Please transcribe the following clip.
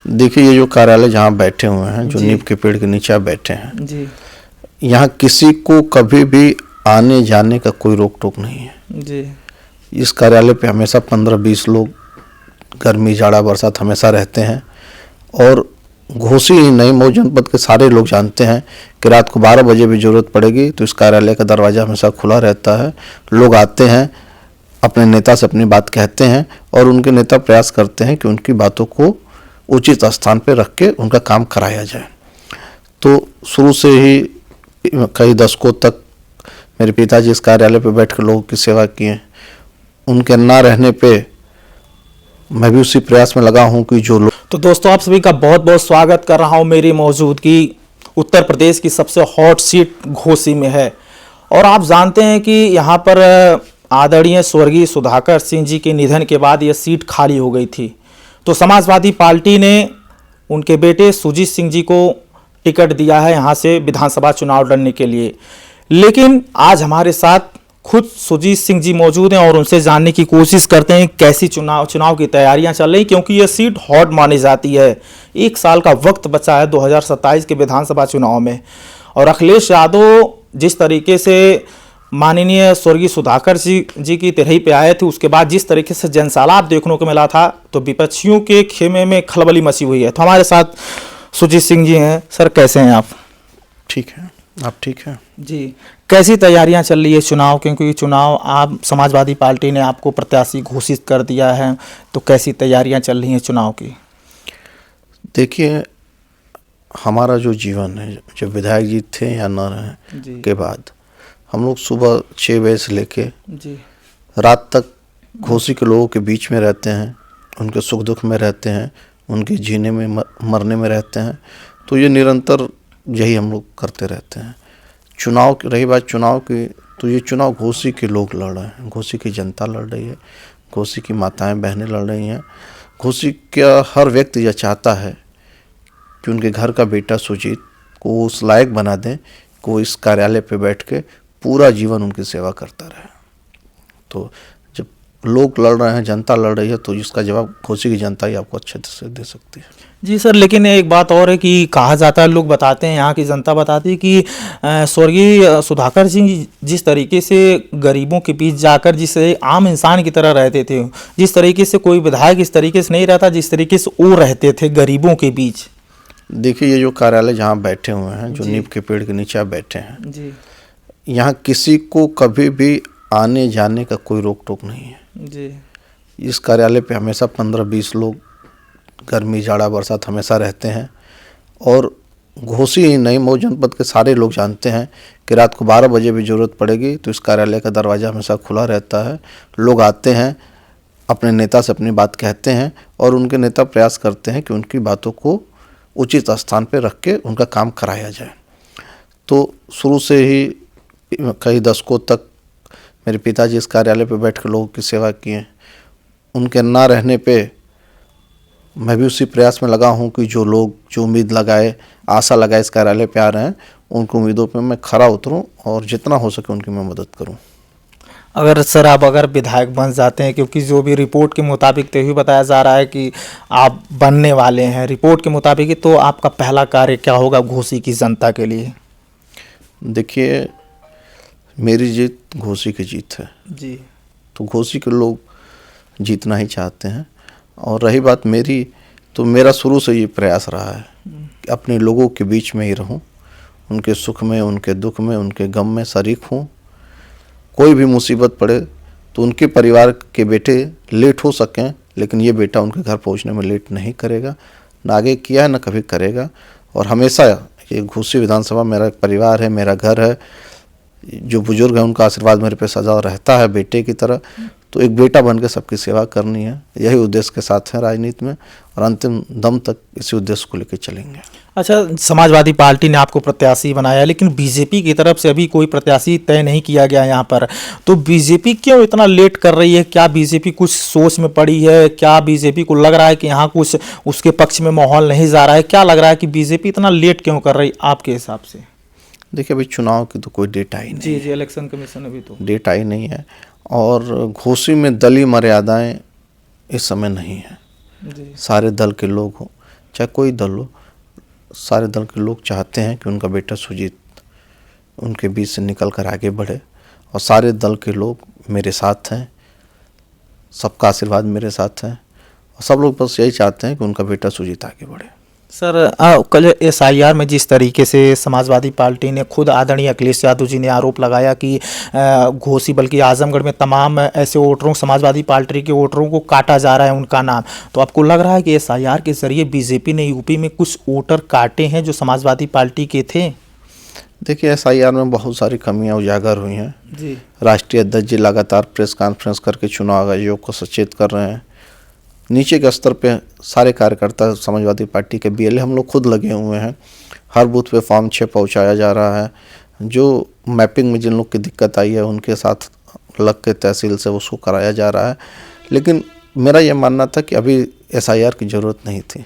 देखिए, ये जो कार्यालय जहाँ बैठे हुए हैं, जो जी। नीम के पेड़ के नीचे आप बैठे हैं, जी यहाँ किसी को कभी भी आने जाने का कोई रोक टोक नहीं है। जी इस कार्यालय पे हमेशा 15-20 लोग गर्मी जाड़ा बरसात हमेशा रहते हैं। और घोसी ही नहीं, मऊ जनपद के सारे लोग जानते हैं कि रात को 12 बजे भी ज़रूरत पड़ेगी तो इस कार्यालय का दरवाज़ा हमेशा खुला रहता है। लोग आते हैं, अपने नेता से अपनी बात कहते हैं और उनके नेता प्रयास करते हैं कि उनकी बातों को उचित स्थान पर रख के उनका काम कराया जाए। तो शुरू से ही कई दशकों तक मेरे पिताजी इस कार्यालय पर बैठकर लोगों की सेवा किए। उनके ना रहने पे मैं भी उसी प्रयास में लगा हूं कि जो लोग। तो दोस्तों, आप सभी का बहुत बहुत स्वागत कर रहा हूं। मेरी मौजूदगी उत्तर प्रदेश की सबसे हॉट सीट घोसी में है और आप जानते हैं कि यहां पर आदरणीय स्वर्गीय सुधाकर सिंह जी के निधन के बाद यह सीट खाली हो गई थी। तो समाजवादी पार्टी ने उनके बेटे सुजीत सिंह जी को टिकट दिया है यहाँ से विधानसभा चुनाव लड़ने के लिए। लेकिन आज हमारे साथ खुद सुजीत सिंह जी मौजूद हैं और उनसे जानने की कोशिश करते हैं कैसी चुनाव की तैयारियां चल रही, क्योंकि यह सीट हॉट मानी जाती है। 1 साल का वक्त बचा है 2027 के विधानसभा चुनाव में और अखिलेश यादव जिस तरीके से माननीय स्वर्गीय सुधाकर जी की तिरही पे आए थे, उसके बाद जिस तरीके से जनसैलाब देखने को मिला था, तो विपक्षियों के खेमे में खलबली मची हुई है। तो हमारे साथ सुजीत सिंह जी हैं। सर, कैसे हैं आप? ठीक है, आप ठीक हैं जी। कैसी तैयारियां चल रही है चुनाव, क्योंकि चुनाव आप समाजवादी पार्टी ने आपको प्रत्याशी घोषित कर दिया है, तो कैसी तैयारियां चल रही हैं चुनाव की? देखिए, हमारा जो जीवन है, जब विधायक जी थे या न रहे के बाद, हम लोग सुबह 6 बजे से लेके रात तक घोसी के लोगों के बीच में रहते हैं, उनके सुख दुख में रहते हैं, उनके जीने में मरने में रहते हैं। तो ये निरंतर यही हम लोग करते रहते हैं। चुनाव की रही बात चुनाव की, तो ये चुनाव घोसी के लोग लड़ रहे हैं, घोसी की जनता लड़ रही है, घोसी की माताएं बहनें लड़ रही हैं। घोसी का हर व्यक्ति यह चाहता है कि उनके घर का बेटा सुजीत को उस लायक बना दें को इस कार्यालय पे बैठ के पूरा जीवन उनकी सेवा करता रहे। तो जब लोग लड़ रहे हैं, जनता लड़ रही है, तो इसका जवाब घोसी की जनता ही आपको अच्छे से दे सकती है। जी सर, लेकिन एक बात और है कि कहा जाता है, लोग बताते हैं, यहाँ की जनता बताती है कि स्वर्गीय सुधाकर सिंह जिस तरीके से गरीबों के बीच जाकर जिसे आम इंसान की तरह रहते थे, जिस तरीके से कोई विधायक इस तरीके से नहीं रहता जिस तरीके से वो रहते थे गरीबों के बीच। देखिए, ये जो कार्यालय जहाँ बैठे हुए हैं, जो नीम के पेड़ के नीचे आप बैठे हैं जी, यहाँ किसी को कभी भी आने जाने का कोई रोक टोक नहीं है जी। इस कार्यालय पे हमेशा 15-20 लोग गर्मी जाड़ा बरसात हमेशा रहते हैं। और घोसी ही नहीं, मऊ जनपद के सारे लोग जानते हैं कि रात को 12 बजे भी ज़रूरत पड़ेगी तो इस कार्यालय का दरवाज़ा हमेशा खुला रहता है। लोग आते हैं, अपने नेता से अपनी बात कहते हैं और उनके नेता प्रयास करते हैं कि उनकी बातों को उचित स्थान पर रख के उनका काम कराया जाए। तो शुरू से ही कई दशकों तक मेरे पिताजी इस कार्यालय पर बैठकर लोगों की सेवा किए। उनके ना रहने पे मैं भी उसी प्रयास में लगा हूं कि जो लोग जो उम्मीद लगाए, आशा लगाए इस कार्यालय पे आ रहे हैं, उनको उम्मीदों पे मैं खरा उतरूं और जितना हो सके उनकी मैं मदद करूं। अगर सर आप विधायक बन जाते हैं, क्योंकि जो भी रिपोर्ट के मुताबिक तो यही बताया जा रहा है कि आप बनने वाले हैं रिपोर्ट के मुताबिक, तो आपका पहला कार्य क्या होगा घोसी की जनता के लिए? देखिए, मेरी जीत घोसी की जीत है जी। तो घोसी के लोग जीतना ही चाहते हैं। और रही बात मेरी, तो मेरा शुरू से ये प्रयास रहा है कि अपने लोगों के बीच में ही रहूं, उनके सुख में, उनके दुख में, उनके गम में शरीक हूं। कोई भी मुसीबत पड़े तो उनके परिवार के बेटे लेट हो सकें, लेकिन ये बेटा उनके घर पहुंचने में लेट नहीं करेगा, ना आगे किया है ना कभी करेगा। और हमेशा ये घोसी विधानसभा मेरा एक परिवार है, मेरा घर है। जो बुजुर्ग हैं उनका आशीर्वाद मेरे पे सदा रहता है बेटे की तरह। तो एक बेटा बन के सबकी सेवा करनी है, यही उद्देश्य के साथ है राजनीति में और अंतिम दम तक इसी उद्देश्य को लेकर चलेंगे। अच्छा, समाजवादी पार्टी ने आपको प्रत्याशी बनाया, लेकिन बीजेपी की तरफ से अभी कोई प्रत्याशी तय नहीं किया गया यहाँ पर, तो बीजेपी क्यों इतना लेट कर रही है? क्या बीजेपी कुछ सोच में पड़ी है? क्या बीजेपी को लग रहा है कि यहाँ कुछ उसके पक्ष में माहौल नहीं जा रहा है? क्या लग रहा है कि बीजेपी इतना लेट क्यों कर रही आपके हिसाब से? देखिए, अभी चुनाव की तो कोई डेट आई नहीं। जी, इलेक्शन कमीशन अभी तो डेट आई नहीं है और घोसी में दलीय मर्यादाएं इस समय नहीं है। जी। सारे दल के लोग हों, चाहे कोई दल हो, सारे दल के लोग चाहते हैं कि उनका बेटा सुजीत उनके बीच से निकल कर आगे बढ़े, और सारे दल के लोग मेरे साथ हैं, सबका आशीर्वाद मेरे साथ है, और सब लोग बस यही चाहते हैं कि उनका बेटा सुजीत आगे बढ़े। सर कल SIR में जिस तरीके से समाजवादी पार्टी ने खुद आदरणीय अखिलेश यादव जी ने आरोप लगाया कि घोसी बल्कि आजमगढ़ में तमाम ऐसे वोटरों, समाजवादी पार्टी के वोटरों को काटा जा रहा है उनका नाम, तो आपको लग रहा है कि SIR के जरिए बीजेपी ने यूपी में कुछ वोटर काटे हैं जो समाजवादी पार्टी के थे? देखिए, SIR में बहुत सारी कमियां उजागर हुई हैं जी। राष्ट्रीय अध्यक्ष जी लगातार प्रेस कॉन्फ्रेंस करके चुनाव आयोग को सचेत कर रहे हैं। नीचे के स्तर पे सारे कार्यकर्ता समाजवादी पार्टी के BLA हम लोग खुद लगे हुए हैं। हर बूथ पे फॉर्म 6 पहुँचाया जा रहा है। जो मैपिंग में जिन लोग की दिक्कत आई है उनके साथ लग के तहसील से उसको कराया जा रहा है। लेकिन मेरा ये मानना था कि अभी SIR की ज़रूरत नहीं थी।